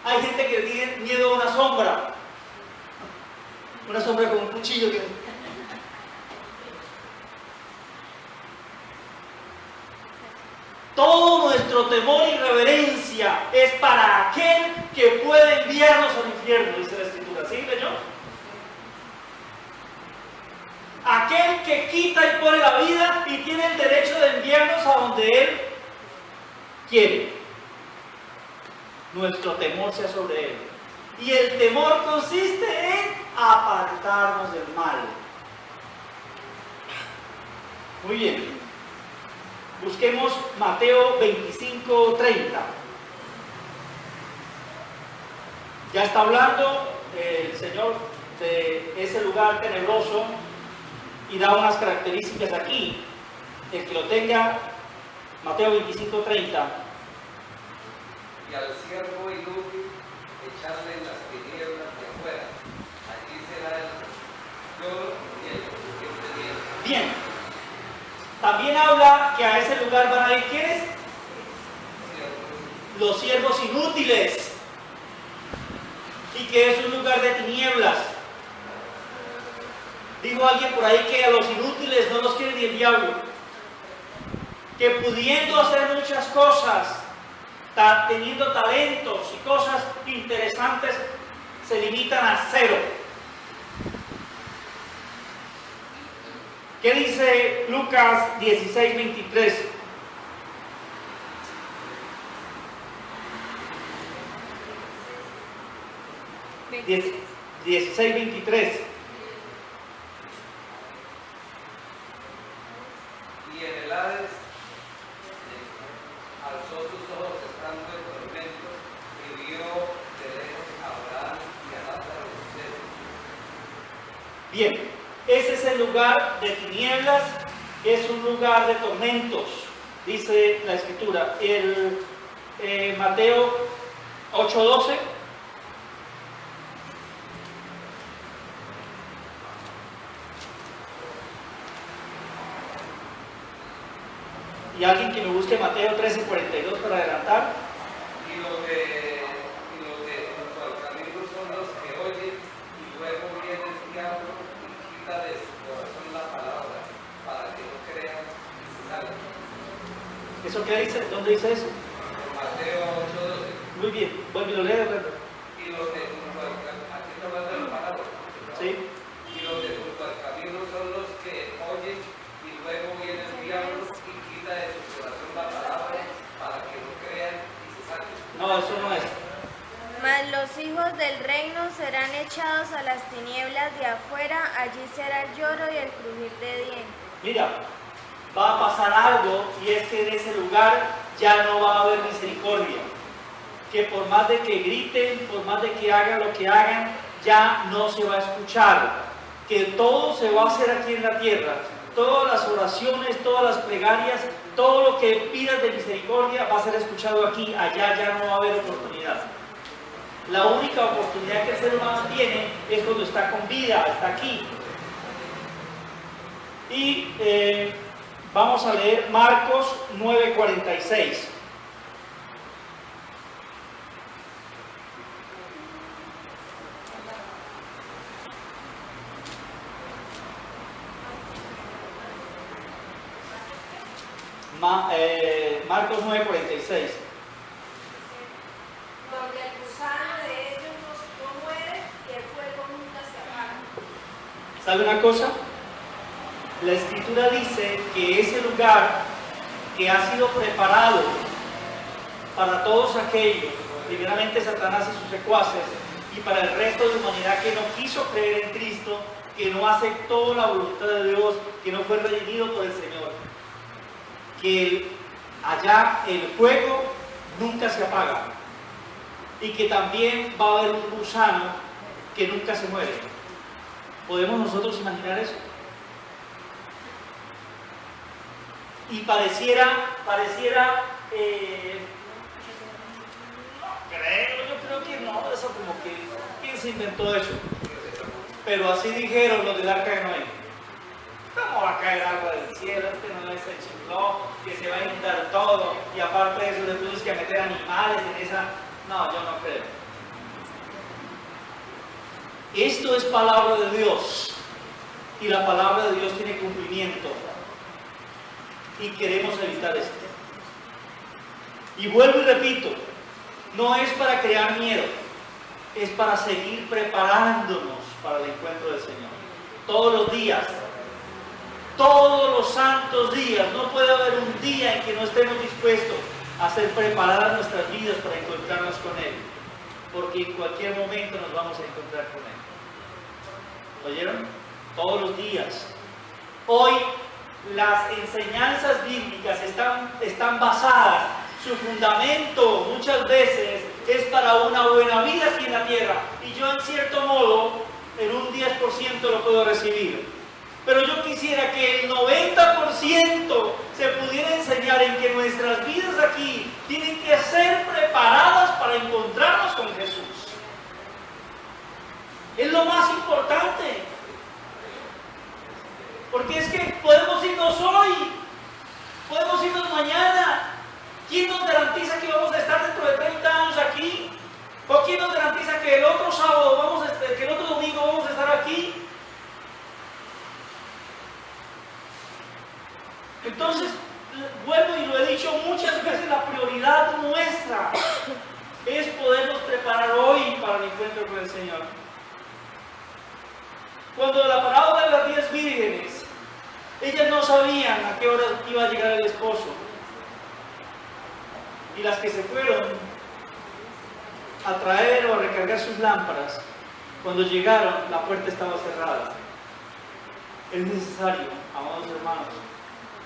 Hay gente que tiene miedo a una sombra. Una sombra con un cuchillo. Todo nuestro temor y reverencia es para aquel que puede enviarnos al infierno, dice la Escritura. ¿Sí, leyó? Aquel que quita y pone la vida y tiene el derecho de enviarnos a donde Él quiere. Nuestro temor sea sobre Él. Y el temor consiste en apartarnos del mal. Muy bien. Busquemos Mateo 25:30. Ya está hablando el Señor de ese lugar tenebroso y da unas características aquí. El que lo tenga, Mateo 25:30. Y al siervo inútil echarle en las tinieblas de afuera. Allí será el yo y el que te viene. Bien. También habla que a ese lugar van a ir ¿quiénes? Los siervos inútiles. Y que es un lugar de tinieblas. Dijo alguien por ahí que a los inútiles no los quiere ni el diablo. Que pudiendo hacer muchas cosas, teniendo talentos y cosas interesantes, se limitan a cero. ¿Qué dice Lucas 16:23? ¿23? 16:23. Y en el Hades alzó sus ojos estando en tormento y vio de lejos a Abraham y a Lázaro en el Bien, ese es el lugar de tinieblas, es un lugar de tormentos, dice la Escritura. El Mateo 8:12. Y alguien que me busque Mateo 13:42 para adelantar. Y los de junto al camino son los que oyen y luego viene el diablo y quita de su corazón la palabra para que no crean y se salgan. ¿Eso qué dice? ¿Dónde dice eso? Mateo 8:12. Muy bien, vuelve y lo lee, Brenda. Y los de junto al camino, aquí está hablando de la palabra. ¿Sí? Y los de junto al camino son los que oyen y luego viene el diablo y quita de su corazón la palabra para que no crean y se salgan. No, eso no es. Mas los hijos del reino serán echados a las tinieblas de afuera, allí será el lloro y el crujir de dientes. Mira, va a pasar algo y es que en ese lugar ya no va a haber misericordia. Que por más de que griten, por más de que hagan lo que hagan, ya no se va a escuchar. Que todo se va a hacer aquí en la tierra. Todas las oraciones, todas las plegarias, todo lo que pidas de misericordia va a ser escuchado aquí. Allá ya no va a haber oportunidad. La única oportunidad que el ser humano tiene es cuando está con vida, está aquí. Y vamos a leer Marcos 9:46. Marcos 9:46. Donde el gusano de ellos no muere y el fuego nunca se apaga. ¿Sabe una cosa? La Escritura dice que ese lugar que ha sido preparado para todos aquellos, primeramente Satanás y sus secuaces, y para el resto de la humanidad que no quiso creer en Cristo, que no aceptó la voluntad de Dios, que no fue redimido por el Señor, que allá el fuego nunca se apaga y que también va a haber un gusano que nunca se muere. ¿Podemos nosotros imaginar eso? Y pareciera no creo, yo creo que no, eso como que, ¿quién se inventó eso? Pero así dijeron los del arca de Noé. ¿Cómo va a caer agua del cielo? Este no es el chifló, que se va a inundar todo, y aparte de eso le tienes que meter animales en esa. No, yo no creo. Esto es palabra de Dios, y la palabra de Dios tiene cumplimiento, y queremos evitar esto. Y vuelvo y repito, no es para crear miedo, es para seguir preparándonos para el encuentro del Señor. Todos los días. Todos los santos días, no puede haber un día en que no estemos dispuestos a hacer preparadas nuestras vidas para encontrarnos con Él, porque en cualquier momento nos vamos a encontrar con Él. ¿Oyeron? Todos los días. Hoy las enseñanzas bíblicas están basadas, su fundamento muchas veces es para una buena vida aquí en la tierra, y yo en cierto modo, en un 10% lo puedo recibir. Pero yo quisiera que el 90% se pudiera enseñar en que nuestras vidas aquí tienen que ser preparadas para encontrarnos con Jesús. Es lo más importante. Porque es que podemos irnos hoy, podemos irnos mañana. ¿Quién nos garantiza que vamos a estar dentro de 30 años aquí? ¿O quién nos garantiza que el otro sábado, que el otro domingo vamos a estar aquí? Entonces, vuelvo y lo he dicho muchas veces, la prioridad nuestra es podernos preparar hoy para el encuentro con el Señor. Cuando la parábola de las 10 vírgenes, no sabían a qué hora iba a llegar el esposo. Y las que se fueron a traer o a recargar sus lámparas, cuando llegaron, la puerta estaba cerrada. Es necesario, amados hermanos,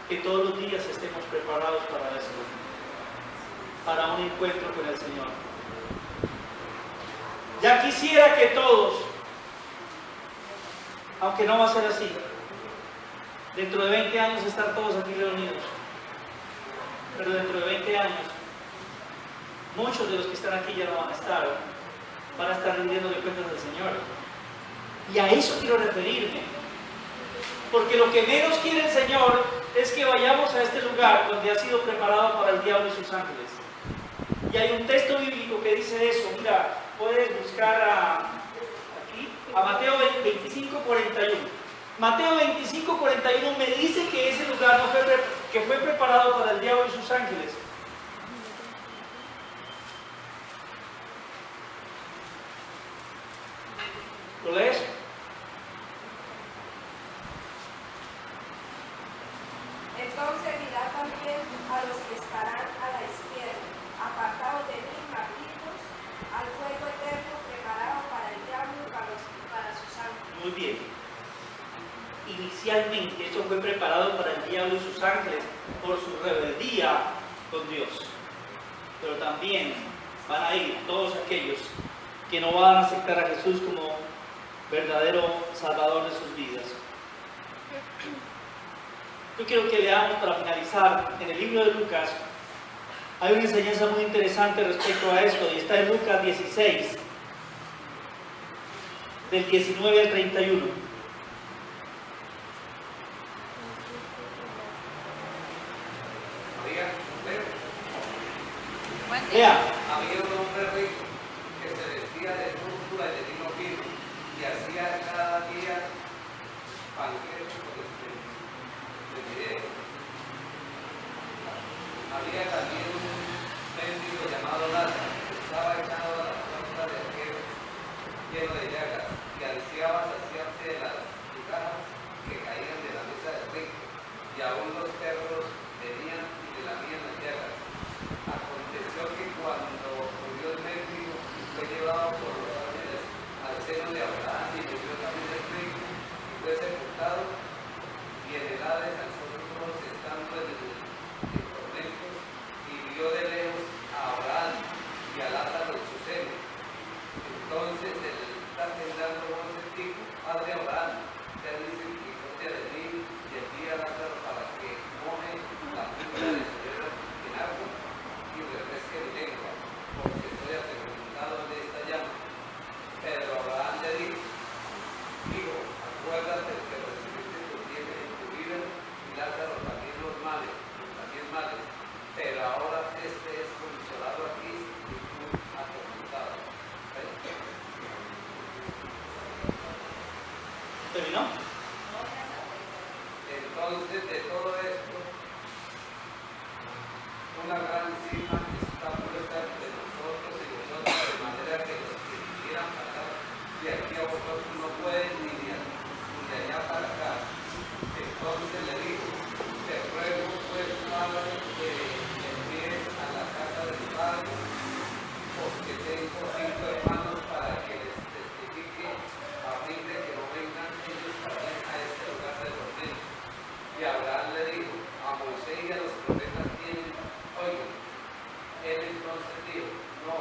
que todos los días estemos preparados para eso, para un encuentro con el Señor. Ya quisiera que todos, aunque no va a ser así, dentro de 20 años estar todos aquí reunidos, pero dentro de 20 años, muchos de los que están aquí ya no van a estar rindiendo de cuentas al Señor. Y a eso quiero referirme, porque lo que menos quiere el Señor es que vayamos a este lugar donde ha sido preparado para el diablo y sus ángeles. Y hay un texto bíblico que dice eso. Mira, puedes buscar a Mateo 25:41. Mateo 25:41 me dice que ese lugar que fue preparado para el diablo y sus ángeles. ¿Lo lees? Entonces dirá también a los que estarán a la izquierda, apartados de mí, malditos, al fuego eterno preparado para el diablo y para sus ángeles. Muy bien. Inicialmente esto fue preparado para el diablo y sus ángeles por su rebeldía con Dios. Pero también van a ir todos aquellos que no van a aceptar a Jesús como verdadero Salvador de sus vidas. Yo quiero que leamos para finalizar en el libro de Lucas. Hay una enseñanza muy interesante respecto a esto y está en Lucas 16, del 19 al 31. Lea. Había un hombre rico que se vestía de púrpura y de lino fino y hacía cada día banquetes con de video. Había también un mendigo llamado Lázaro que estaba echado a la puerta del cielo lleno de llagas y ansiaba saciarse de las migajas que caían de la mesa del rico, y aún los perros venían y le lamían las llagas. Aconteció que cuando murió el mendigo, fue llevado por los ángeles al seno de Abraham, y murió también el rico, y fue sepultado, y en el Hades alzó sus ojos estando en tormento, y vio de lejos a Abraham y a Lázaro en su seno. Entonces él está temblando con ese tipo: Padre Abraham, ten misericordia de mí, y envía a Lázaro para que moje la punta de su dedo en agua y refresque mi lengua, porque estoy atormentado de esta llama. Pero Abraham le dijo: Hijo, acuérdate que recibiste tus bienes en tu vida, y Lázaro también males, pero ahora este es consolado aquí y tú atormentado. ¿Terminó? Entonces, de todo esto, una gran cima está puesta entre nosotros y vosotros, de manera que los que quieran pasar de aquí a vosotros no pueden ni de allá para acá. Entonces le dijo: te ruego pues, Padre, que envíes a la casa de mi padre, porque tengo 5 hermanos, para que les testifique a fin de que no vengan ellos también a este lugar de tormento. Y Abraham le dijo: a Moisés y a los profetas tienen, oigan. Él entonces dijo: no,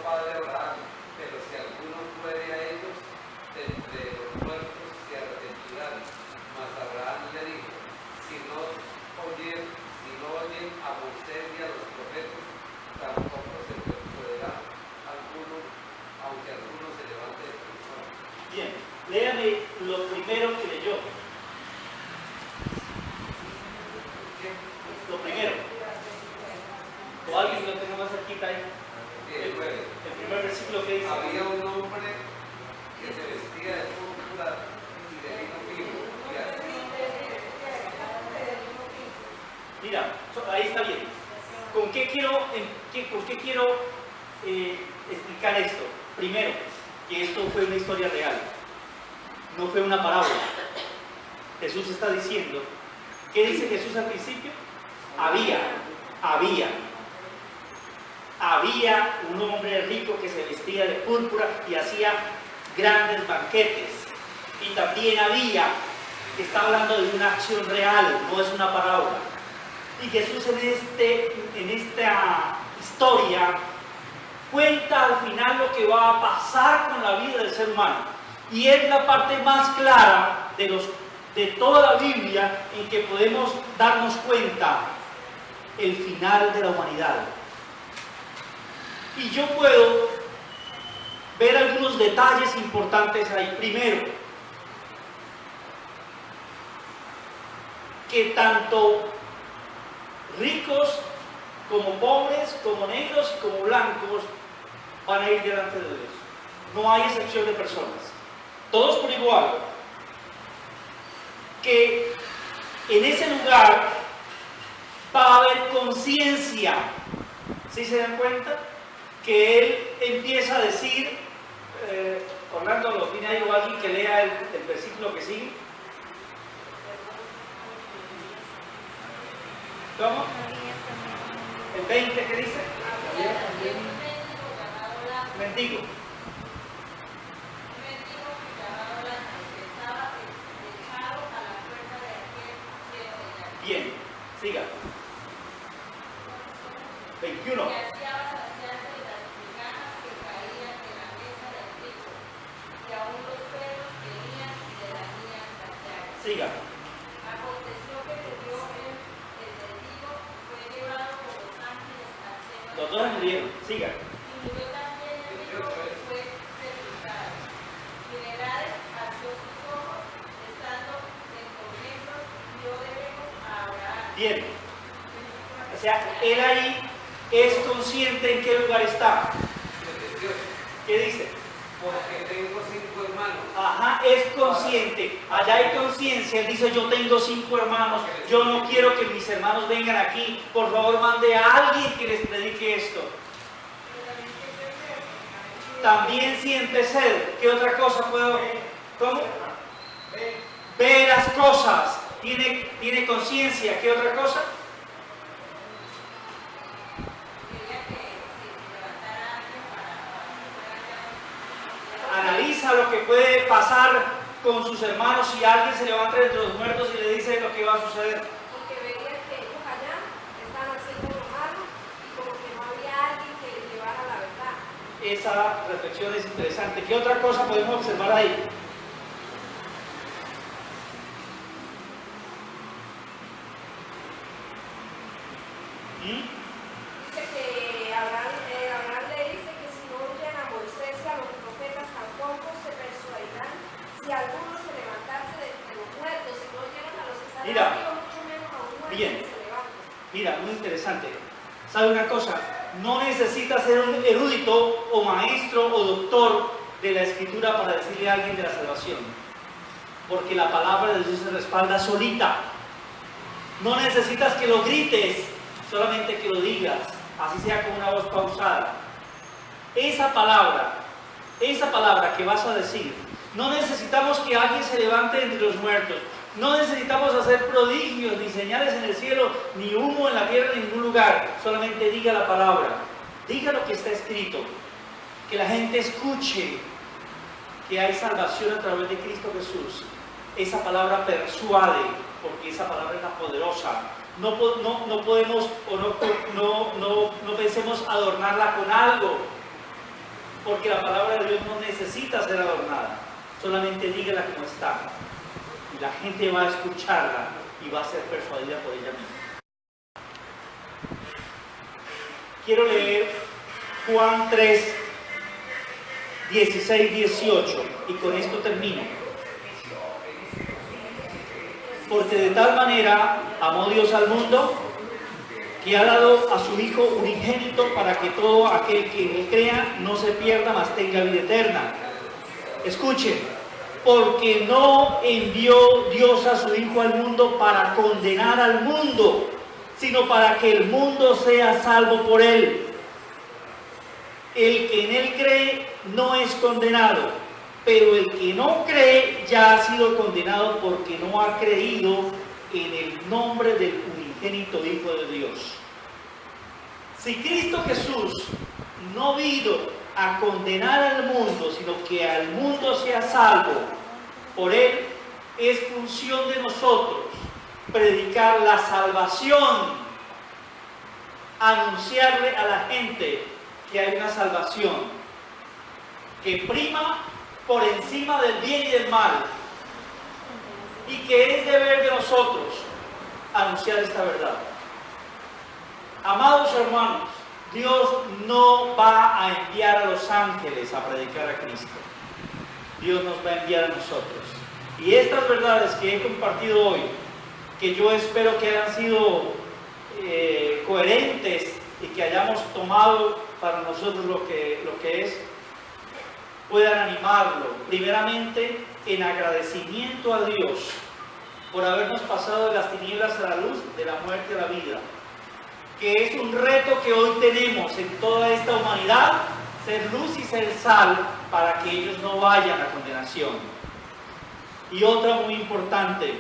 Padre Abraham, pero si alguno fuere a ellos, de entre los muertos se arrepentirán. Mas Abraham le dijo: si no oyen a Moisés y a los profetas, tampoco se persuadirá alguno, aunque alguno se levante de persona. Bien, léame lo primero que leyó. Lo primero. O alguien lo tenga más cerquita ahí. El primer versículo que dice. Había un hombre que se vestía de púrpura y de lino fino, y así. Mira, ahí está bien. ¿Con qué quiero explicar esto? Primero, que esto fue una historia real, no fue una parábola. Jesús está diciendo. ¿Qué dice Jesús al principio? Había un hombre rico que se vestía de púrpura y hacía grandes banquetes. Y también está hablando de una acción real, no es una parábola. Y Jesús en esta historia cuenta al final lo que va a pasar con la vida del ser humano. Y es la parte más clara de toda la Biblia en que podemos darnos cuenta el final de la humanidad. Y yo puedo ver algunos detalles importantes ahí. Primero, que tanto ricos como pobres, como negros, como blancos van a ir delante de Dios. No hay excepción de personas. Todos por igual. Que en ese lugar va a haber conciencia. ¿Sí se dan cuenta? Que él empieza a decir, Orlando, ¿lo tiene ahí o alguien que lea el versículo que sigue? ¿Cómo? El 20, ¿qué dice? Mendigo. Bien, siga. 21. Siga. Aconteció que murió el mendigo, fue llevado por los ángeles al seno. Los dos murieron. Siga. Y murió también el rico que fue sepultado. Generales alzó sus ojos, estando en tormentos, vio de lejos a Abraham. Bien. O sea, él ahí es consciente en qué lugar está. ¿Qué dice? Porque tengo 5 hermanos. Ajá, es consciente. Allá hay conciencia. Él dice, yo tengo 5 hermanos. Yo no quiero que mis hermanos vengan aquí. Por favor, mande a alguien que les predique esto. También siente sed. ¿Qué otra cosa puedo? ¿Cómo? Ve las cosas. Tiene conciencia. ¿Qué otra cosa? Analiza lo que puede pasar con sus hermanos si alguien se levanta entre los muertos y le dice lo que va a suceder. Porque veía que ellos allá estaban haciendo lo malo y como que no había alguien que les llevara la verdad. Esa reflexión es interesante. ¿Qué otra cosa podemos observar ahí? Dice que Abraham le dice que si no oyen a Moisés y a los profetas tampoco se persuadirán si alguno se levantase de entre los muertos, si no oyeron a los que están vivos, mucho menos a un muerto Bien. que se levante. Mira, muy interesante. ¿Sabe una cosa? No necesitas ser un erudito o maestro o doctor de la escritura para decirle a alguien de la salvación. Porque la palabra de Dios se respalda solita. No necesitas que lo grites, solamente que lo digas, así sea con una voz pausada. Esa palabra que vas a decir, no necesitamos que alguien se levante entre los muertos. No necesitamos hacer prodigios, ni señales en el cielo, ni humo en la tierra, en ningún lugar. Solamente diga la palabra. Diga lo que está escrito. Que la gente escuche que hay salvación a través de Cristo Jesús. Esa palabra persuade, porque esa palabra es la poderosa. No podemos o no pensemos adornarla con algo, porque la palabra de Dios no necesita ser adornada. Solamente dígala como está. Y la gente va a escucharla y va a ser persuadida por ella misma. Quiero leer Juan 3, 16, 18 y con esto termino. Porque de tal manera amó Dios al mundo que ha dado a su Hijo unigénito para que todo aquel que en él crea no se pierda, mas tenga vida eterna. Escuchen, porque no envió Dios a su Hijo al mundo para condenar al mundo, sino para que el mundo sea salvo por él. El que en él cree no es condenado, pero el que no cree ya ha sido condenado porque no ha creído en el nombre del unigénito Hijo de Dios. Si Cristo Jesús no vino a condenar al mundo, sino que al mundo sea salvo por él, es función de nosotros predicar la salvación, anunciarle a la gente que hay una salvación que prima por encima del bien y del mal, y que es deber de nosotros anunciar esta verdad. Amados hermanos, Dios no va a enviar a los ángeles a predicar a Cristo. Dios nos va a enviar a nosotros. Y estas verdades que he compartido hoy, que yo espero que hayan sido coherentes y que hayamos tomado para nosotros lo que es, puedan animarlo, primeramente en agradecimiento a Dios por habernos pasado de las tinieblas a la luz, de la muerte a la vida, que es un reto que hoy tenemos en toda esta humanidad, ser luz y ser sal para que ellos no vayan a condenación. Y otra muy importante,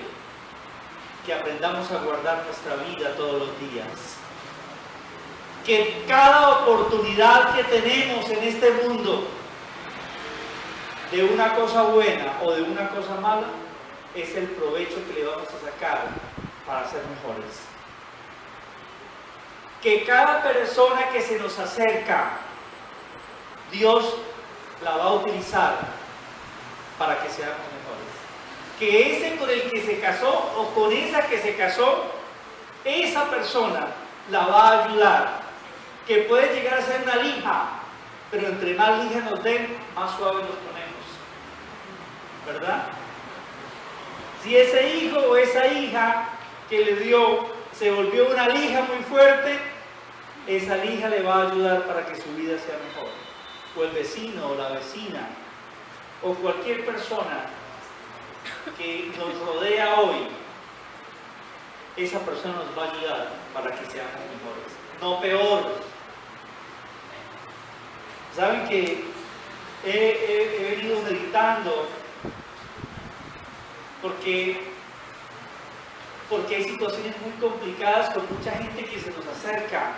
que aprendamos a guardar nuestra vida todos los días. Que cada oportunidad que tenemos en este mundo, de una cosa buena o de una cosa mala, es el provecho que le vamos a sacar para ser mejores. Que cada persona que se nos acerca, Dios la va a utilizar para que seamos mejores. Que ese con el que se casó o con esa que se casó, esa persona la va a ayudar. Que puede llegar a ser una lija, pero entre más lija nos den, más suave nos ponemos. ¿Verdad? Si ese hijo o esa hija que le dio se volvió una lija muy fuerte, esa lija le va a ayudar para que su vida sea mejor. O el vecino o la vecina, o cualquier persona que nos rodea hoy, esa persona nos va a ayudar para que seamos mejores, no peor. Saben que he venido meditando porque hay situaciones muy complicadas con mucha gente que se nos acerca,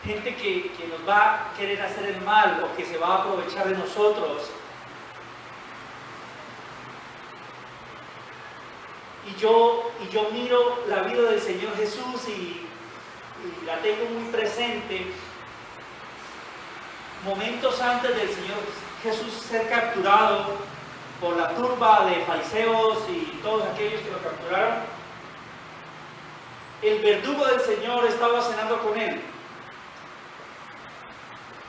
gente que nos va a querer hacer el mal o que se va a aprovechar de nosotros. Y yo miro la vida del Señor Jesús y la tengo muy presente. Momentos antes del Señor Jesús ser capturado por la turba de fariseos y todos aquellos que lo capturaron, el verdugo del Señor estaba cenando con él.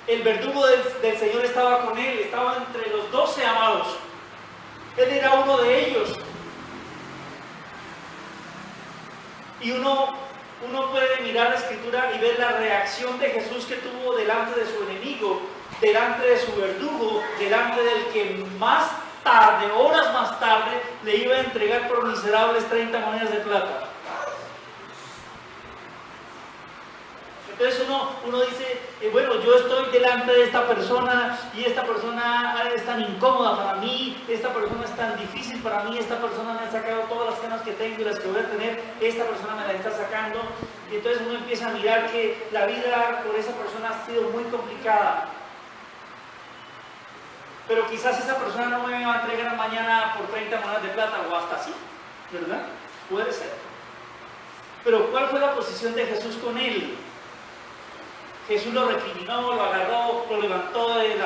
El verdugo del Señor estaba con él, estaba entre los 12 amados. Él era uno de ellos. Y uno puede mirar la Escritura y ver la reacción de Jesús que tuvo delante de su enemigo, delante de su verdugo, delante del que más tarde, horas más tarde, le iba a entregar por miserables 30 monedas de plata. Entonces uno dice, bueno, yo estoy delante de esta persona y esta persona es tan incómoda para mí, esta persona es tan difícil para mí, esta persona me ha sacado todas las canas que tengo y las que voy a tener, esta persona me las está sacando. Y entonces uno empieza a mirar que la vida por esa persona ha sido muy complicada. Pero quizás esa persona no me va a entregar mañana por 30 monedas de plata o hasta así, ¿verdad? Puede ser. Pero ¿cuál fue la posición de Jesús con él? Jesús lo recriminó, lo agarró, lo levantó de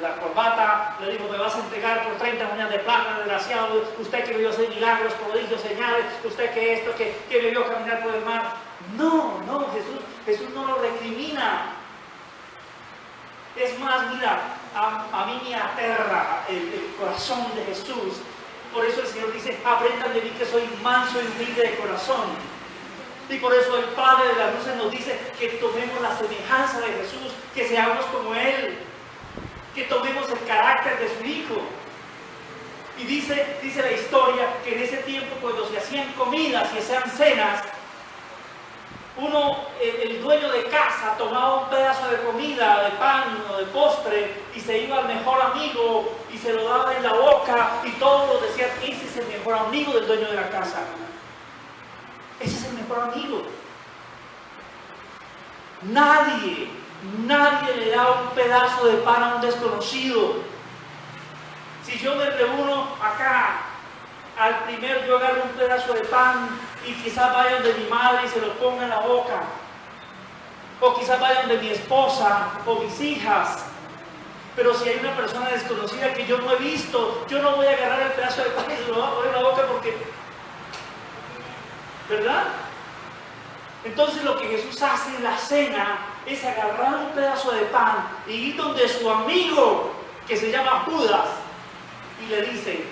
la corbata, le dijo, me vas a entregar por 30 monedas de plata, desgraciado, usted que me vio hacer milagros, prodigios, señales, usted que esto, que me vio caminar por el mar. No, Jesús no lo recrimina. Es más, mira, a mí me aterra el corazón de Jesús. Por eso el Señor dice, aprendan de mí que soy manso y humilde de corazón. Y por eso el Padre de las luces nos dice que tomemos la semejanza de Jesús, que seamos como Él, que tomemos el carácter de su Hijo. Y dice la historia que en ese tiempo, cuando se hacían comidas y se hacían cenas, el dueño de casa tomaba un pedazo de comida, de pan o de postre y se iba al mejor amigo y se lo daba en la boca y todos decían, ese es el mejor amigo del dueño de la casa. Ese es el mejor amigo. Nadie le da un pedazo de pan a un desconocido. Si yo me reúno acá, al primero yo agarro un pedazo de pan y quizás vayan de mi madre y se lo ponga en la boca. O quizás vayan de mi esposa o mis hijas. Pero si hay una persona desconocida que yo no he visto, yo no voy a agarrar el pedazo de pan y se lo voy a poner en la boca porque... ¿verdad? Entonces lo que Jesús hace en la cena es agarrar un pedazo de pan y ir donde su amigo, que se llama Judas, y le dice,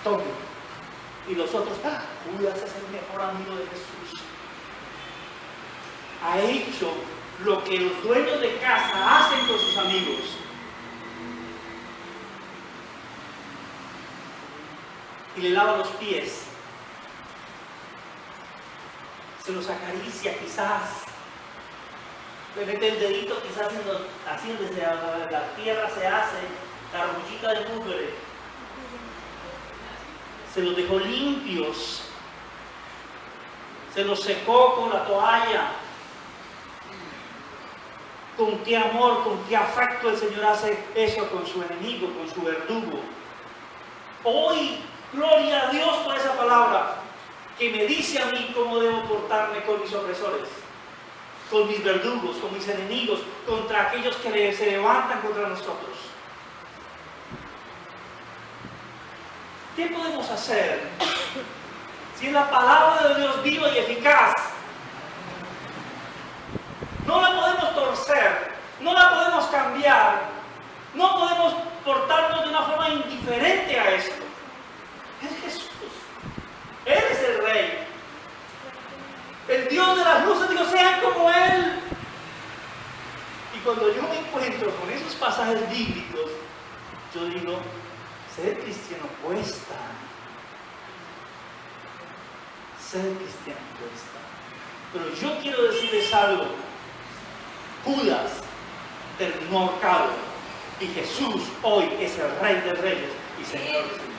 tome. Y los otros, Judas es el mejor amigo de Jesús. Ha hecho lo que los dueños de casa hacen con sus amigos. Y le lava los pies. Se los acaricia quizás. Le mete el dedito quizás así donde la tierra se hace, la rollita de mugre. Se los dejó limpios. Se los secó con la toalla. Con qué amor, con qué afecto el Señor hace eso con su enemigo, con su verdugo. Hoy, gloria a Dios por esa palabra que me dice a mí cómo debo portarme con mis opresores, con mis verdugos, con mis enemigos, contra aquellos que se levantan contra nosotros. ¿Qué podemos hacer si es la palabra de Dios viva y eficaz? No la podemos torcer, no la podemos cambiar, no podemos portarnos de una forma indiferente a esto. Es Jesús, Él es el Rey, el Dios de las luces. Digo, sean como Él. Y cuando yo me encuentro con esos pasajes bíblicos, yo digo, ser cristiano cuesta. Ser cristiano cuesta. Pero yo quiero decirles algo. Judas terminó ahorcado y Jesús hoy es el Rey de Reyes y Señor de Señores.